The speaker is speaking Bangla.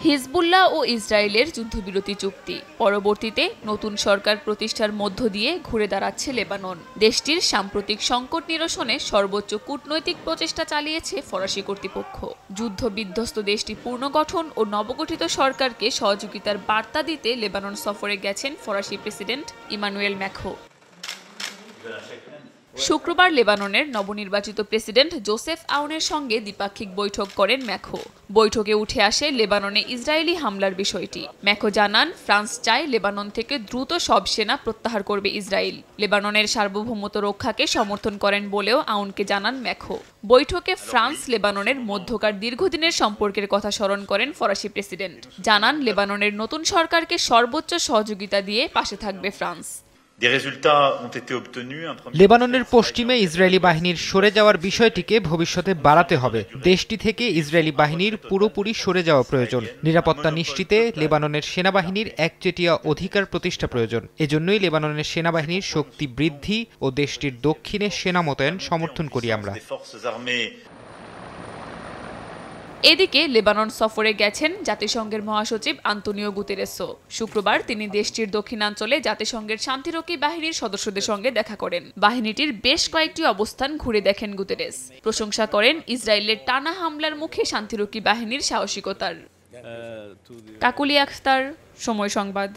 হিজবুল্লাহ ও ইসরায়েলের যুদ্ধবিরতি চুক্তি পরবর্তীতে নতুন সরকার প্রতিষ্ঠার মধ্য দিয়ে ঘুরে দাঁড়াচ্ছে লেবানন। দেশটির সাম্প্রতিক সংকট নিরসনে সর্বোচ্চ কূটনৈতিক প্রচেষ্টা চালিয়েছে ফরাসি কর্তৃপক্ষ। যুদ্ধবিধ্বস্ত দেশটি পুনর্গঠন ও নবগঠিত সরকারকে সহযোগিতার বার্তা দিতে লেবানন সফরে গেছেন ফরাসি প্রেসিডেন্ট ইমানুয়েল ম্যাখো। শুক্রবার লেবাননের নবনির্বাচিত প্রেসিডেন্ট জোসেফ আউনের সঙ্গে দ্বিপাক্ষিক বৈঠক করেন ম্যাখো। বৈঠকে উঠে আসে লেবাননে ইসরায়েলি হামলার বিষয়টি। ম্যাখো জানান, ফ্রান্স চায় লেবানন থেকে দ্রুত সব সেনা প্রত্যাহার করবে ইসরায়েল। লেবাননের সার্বভৌমত্ব রক্ষাকে সমর্থন করেন বলেও আউনকে জানান ম্যাখো। বৈঠকে ফ্রান্স লেবাননের মধ্যকার দীর্ঘদিনের সম্পর্কের কথা স্মরণ করেন ফরাসি প্রেসিডেন্ট। জানান, লেবাননের নতুন সরকারকে সর্বোচ্চ সহযোগিতা দিয়ে পাশে থাকবে ফ্রান্স। লেবাননের পশ্চিমে ইসরায়েলি বাহিনীর সরে যাওয়ার বিষয়টিকে ভবিষ্যতে বাড়াতে হবে। দেশটি থেকে ইসরায়েলি বাহিনীর পুরোপুরি সরে যাওয়া প্রয়োজন। নিরাপত্তা নিশ্চিতে লেবাননের সেনাবাহিনীর একচেটিয়া অধিকার প্রতিষ্ঠা প্রয়োজন। এজন্যই লেবাননের সেনাবাহিনীর শক্তি বৃদ্ধি ও দেশটির দক্ষিণে সেনা মোতায়েন সমর্থন করি আমরা। এদিকে লেবানন সফরে গেছেন জাতিসংঘের মহাসচিব আন্তোনিও গুতেরেসও। শুক্রবার তিনি দেশটির দক্ষিণাঞ্চলে জাতিসংঘের শান্তিরক্ষী বাহিনীর সদস্যদের সঙ্গে দেখা করেন। বাহিনীটির বেশ কয়েকটি অবস্থান ঘুরে দেখেন গুতেরেস। প্রশংসা করেন ইসরায়েলের টানা হামলার মুখে শান্তিরক্ষী বাহিনীর সাহসিকতার। কাকুলি আখতার, সময় সংবাদ।